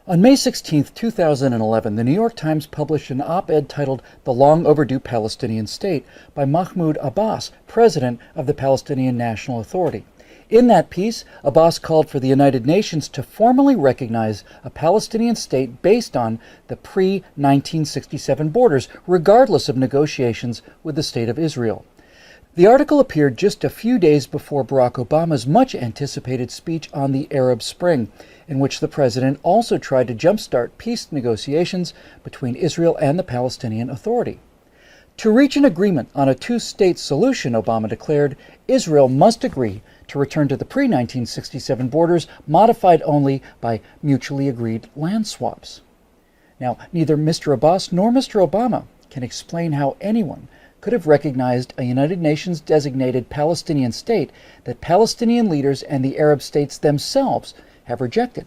On May 16, 2011, the New York Times published an op-ed titled "The Long Overdue Palestinian State" by Mahmoud Abbas, president of the Palestinian National Authority. In that piece, Abbas called for the United Nations to formally recognize a Palestinian state based on the pre-1967 borders, regardless of negotiations with the State of Israel. The article appeared just a few days before Barack Obama's much-anticipated speech on the Arab Spring, in which the president also tried to jumpstart peace negotiations between Israel and the Palestinian Authority. To reach an agreement on a two-state solution, Obama declared, Israel must agree to return to the pre-1967 borders, modified only by mutually agreed land swaps. Now, neither Mr. Abbas nor Mr. Obama can explain how anyone could have recognized a United Nations designated Palestinian state that Palestinian leaders and the Arab states themselves have rejected.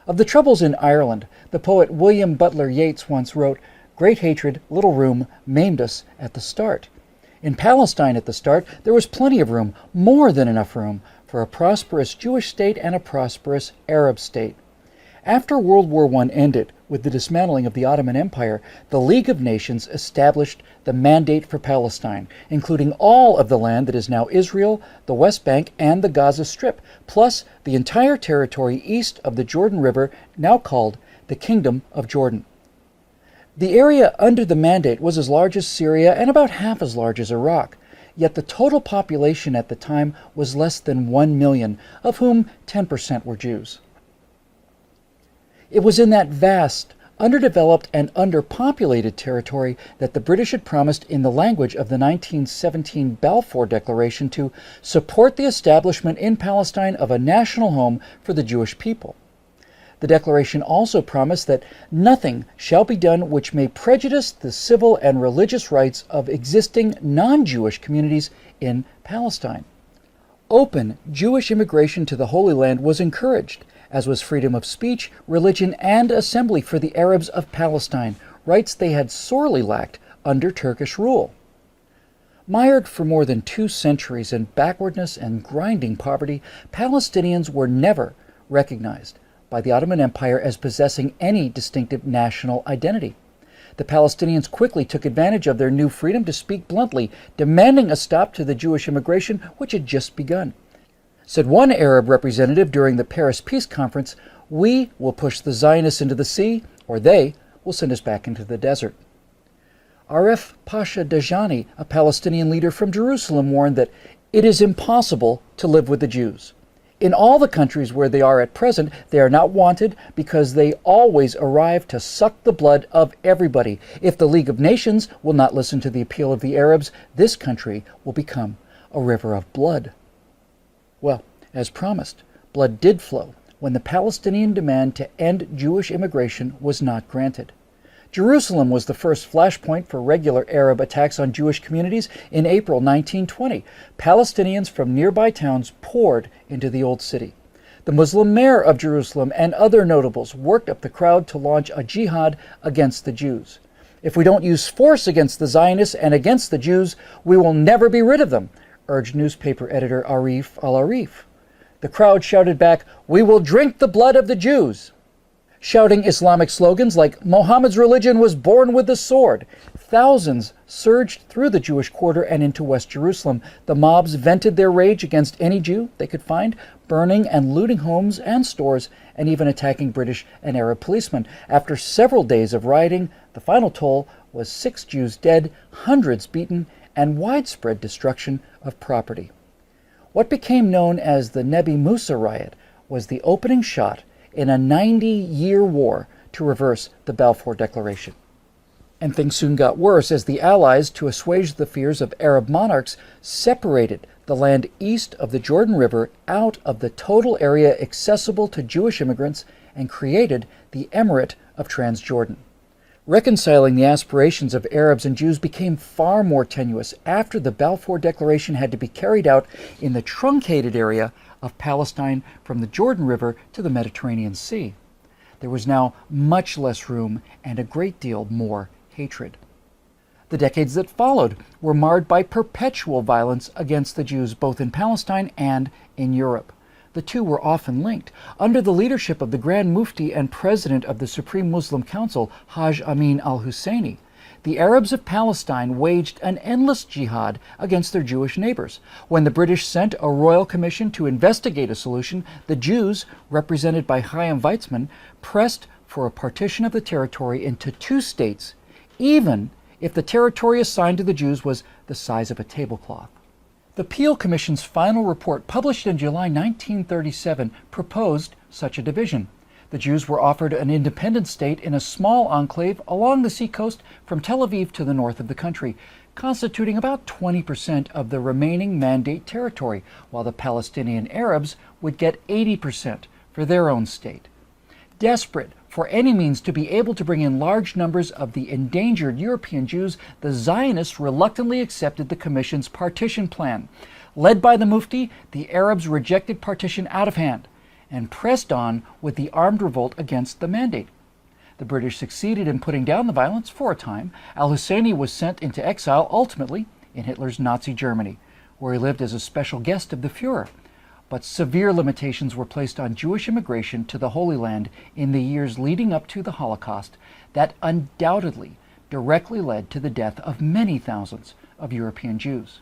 Of the troubles in Ireland, the poet William Butler Yeats once wrote, "Great hatred, little room, maimed us at the start." In Palestine at the start, there was plenty of room, more than enough room, for a prosperous Jewish state and a prosperous Arab state. After World War I ended, with the dismantling of the Ottoman Empire, the League of Nations established the Mandate for Palestine, including all of the land that is now Israel, the West Bank, and the Gaza Strip, plus the entire territory east of the Jordan River, now called the Kingdom of Jordan. The area under the Mandate was as large as Syria and about half as large as Iraq, yet the total population at the time was less than 1 million, of whom 10% were Jews. It was in that vast, underdeveloped and underpopulated territory that the British had promised in the language of the 1917 Balfour Declaration to support the establishment in Palestine of a national home for the Jewish people. The declaration also promised that nothing shall be done which may prejudice the civil and religious rights of existing non-Jewish communities in Palestine. Open Jewish immigration to the Holy Land was encouraged, as was freedom of speech, religion, and assembly for the Arabs of Palestine, rights they had sorely lacked under Turkish rule. Mired for more than 2 centuries in backwardness and grinding poverty, Palestinians were never recognized by the Ottoman Empire as possessing any distinctive national identity. The Palestinians quickly took advantage of their new freedom to speak bluntly, demanding a stop to the Jewish immigration which had just begun. Said one Arab representative during the Paris Peace Conference, "We will push the Zionists into the sea, or they will send us back into the desert." Aref Pasha Dajani, a Palestinian leader from Jerusalem, warned that it is impossible to live with the Jews. In all the countries where they are at present, they are not wanted because they always arrive to suck the blood of everybody. If the League of Nations will not listen to the appeal of the Arabs, this country will become a river of blood. Well, as promised, blood did flow when the Palestinian demand to end Jewish immigration was not granted. Jerusalem was the first flashpoint for regular Arab attacks on Jewish communities in April 1920. Palestinians from nearby towns poured into the old city. The Muslim mayor of Jerusalem and other notables worked up the crowd to launch a jihad against the Jews. "If we don't use force against the Zionists and against the Jews, we will never be rid of them," urged newspaper editor Arif al-Arif. The crowd shouted back, "We will drink the blood of the Jews," shouting Islamic slogans like "Muhammad's religion was born with the sword." Thousands surged through the Jewish quarter and into West Jerusalem. The mobs vented their rage against any Jew they could find, burning and looting homes and stores, and even attacking British and Arab policemen. After several days of rioting, the final toll was 6 Jews dead, hundreds beaten, and widespread destruction of property. What became known as the Nebi Musa riot was the opening shot in a 90-year war to reverse the Balfour Declaration. And things soon got worse as the Allies, to assuage the fears of Arab monarchs, separated the land east of the Jordan River out of the total area accessible to Jewish immigrants and created the Emirate of Transjordan. Reconciling the aspirations of Arabs and Jews became far more tenuous after the Balfour Declaration had to be carried out in the truncated area of Palestine from the Jordan River to the Mediterranean Sea. There was now much less room and a great deal more hatred. The decades that followed were marred by perpetual violence against the Jews both in Palestine and in Europe. The two were often linked. Under the leadership of the Grand Mufti and President of the Supreme Muslim Council, Haj Amin al-Husseini, the Arabs of Palestine waged an endless jihad against their Jewish neighbors. When the British sent a royal commission to investigate a solution, the Jews, represented by Chaim Weizmann, pressed for a partition of the territory into two states, even if the territory assigned to the Jews was the size of a tablecloth. The Peel Commission's final report, published in July 1937, proposed such a division. The Jews were offered an independent state in a small enclave along the seacoast from Tel Aviv to the north of the country, constituting about 20% of the remaining Mandate territory, while the Palestinian Arabs would get 80% for their own state. Desperate for any means to be able to bring in large numbers of the endangered European Jews, the Zionists reluctantly accepted the Commission's partition plan. Led by the Mufti, the Arabs rejected partition out of hand and pressed on with the armed revolt against the Mandate. The British succeeded in putting down the violence for a time. Al-Husseini was sent into exile, ultimately in Hitler's Nazi Germany, where he lived as a special guest of the Führer. But severe limitations were placed on Jewish immigration to the Holy Land in the years leading up to the Holocaust that undoubtedly directly led to the death of many thousands of European Jews.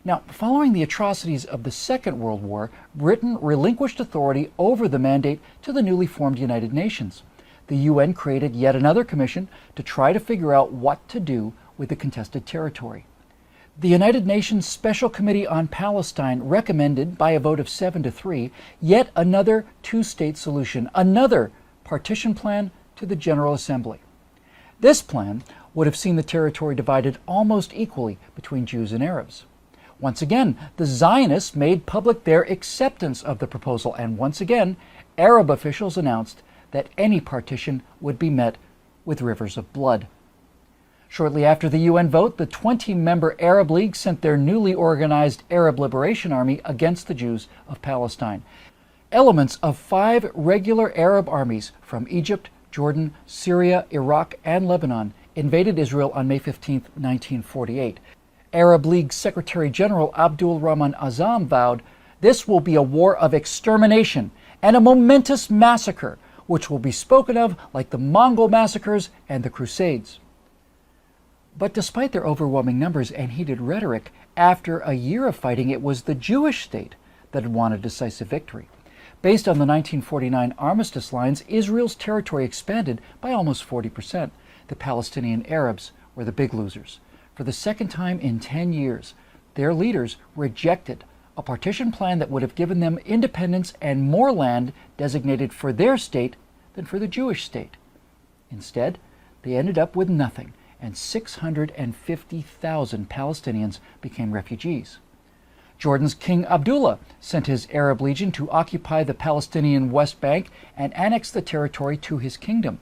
Now, following the atrocities of the Second World War, Britain relinquished authority over the Mandate to the newly formed United Nations. The UN created yet another commission to try to figure out what to do with the contested territory. The United Nations Special Committee on Palestine recommended, by a vote of 7-3, yet another two-state solution, another partition plan to the General Assembly. This plan would have seen the territory divided almost equally between Jews and Arabs. Once again, the Zionists made public their acceptance of the proposal, and once again, Arab officials announced that any partition would be met with rivers of blood. Shortly after the UN vote, the 20-member Arab League sent their newly organized Arab Liberation Army against the Jews of Palestine. Elements of 5 regular Arab armies from Egypt, Jordan, Syria, Iraq, and Lebanon invaded Israel on May 15, 1948. Arab League Secretary General Abdul Rahman Azam vowed, "This will be a war of extermination and a momentous massacre, which will be spoken of like the Mongol massacres and the Crusades." But despite their overwhelming numbers and heated rhetoric, after a year of fighting, it was the Jewish state that had won a decisive victory. Based on the 1949 armistice lines, Israel's territory expanded by almost 40%. The Palestinian Arabs were the big losers. For the second time in 10 years, their leaders rejected a partition plan that would have given them independence and more land designated for their state than for the Jewish state. Instead, they ended up with nothing, and 650,000 Palestinians became refugees. Jordan's King Abdullah sent his Arab legion to occupy the Palestinian West Bank and annex the territory to his kingdom.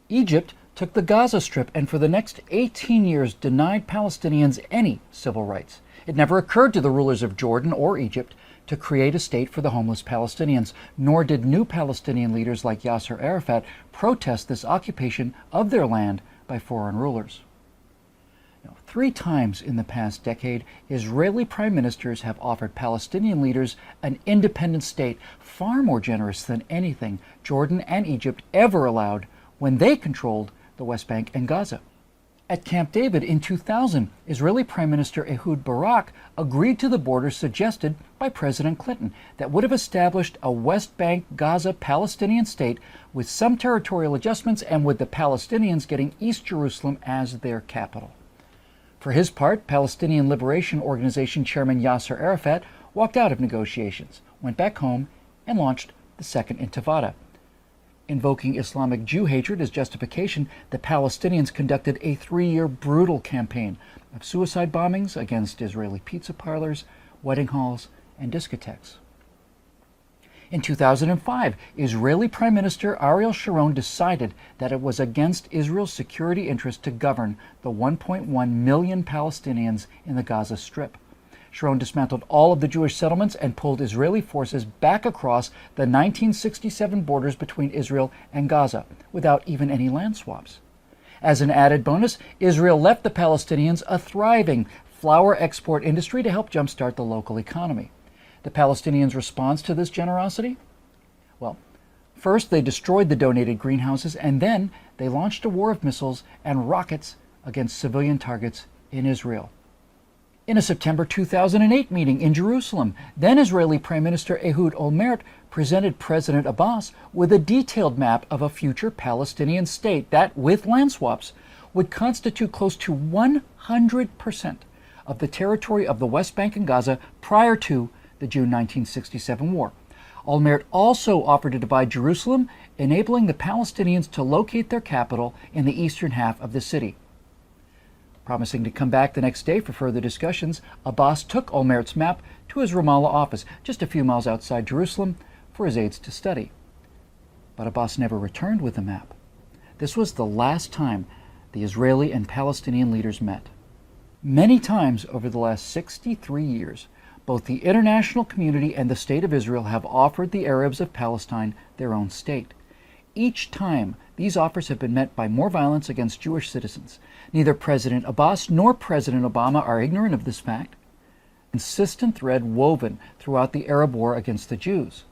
Egypt took the Gaza Strip and for the next 18 years denied Palestinians any civil rights. It never occurred to the rulers of Jordan or Egypt to create a state for the homeless Palestinians, nor did new Palestinian leaders like Yasser Arafat protest this occupation of their land by foreign rulers. Now, 3 times in the past decade, Israeli prime ministers have offered Palestinian leaders an independent state, far more generous than anything Jordan and Egypt ever allowed when they controlled the West Bank and Gaza. At Camp David in 2000, Israeli Prime Minister Ehud Barak agreed to the border suggested by President Clinton that would have established a West Bank Gaza Palestinian state with some territorial adjustments and with the Palestinians getting East Jerusalem as their capital. For his part, Palestinian Liberation Organization Chairman Yasser Arafat walked out of negotiations, went back home, and launched the Second Intifada. Invoking Islamic Jew hatred as justification, the Palestinians conducted a 3-year brutal campaign of suicide bombings against Israeli pizza parlors, wedding halls, and discotheques. In 2005, Israeli Prime Minister Ariel Sharon decided that it was against Israel's security interest to govern the 1.1 million Palestinians in the Gaza Strip. Sharon dismantled all of the Jewish settlements and pulled Israeli forces back across the 1967 borders between Israel and Gaza without even any land swaps. As an added bonus, Israel left the Palestinians a thriving flour export industry to help jumpstart the local economy. the Palestinians' response to this generosity? Well, first they destroyed the donated greenhouses, and then they launched a war of missiles and rockets against civilian targets in Israel. In a September 2008 meeting in Jerusalem, then Israeli Prime Minister Ehud Olmert presented President Abbas with a detailed map of a future Palestinian state that, with land swaps, would constitute close to 100% of the territory of the West Bank and Gaza prior to the June 1967 war. Olmert also offered to divide Jerusalem, enabling the Palestinians to locate their capital in the eastern half of the city. Promising to come back the next day for further discussions, Abbas took Olmert's map to his Ramallah office, just a few miles outside Jerusalem, for his aides to study. But Abbas never returned with the map. This was the last time the Israeli and Palestinian leaders met. Many times over the last 63 years, both the international community and the State of Israel have offered the Arabs of Palestine their own state. Each time, these offers have been met by more violence against Jewish citizens. Neither President Abbas nor President Obama are ignorant of this fact. Consistent thread woven throughout the Arab war against the Jews.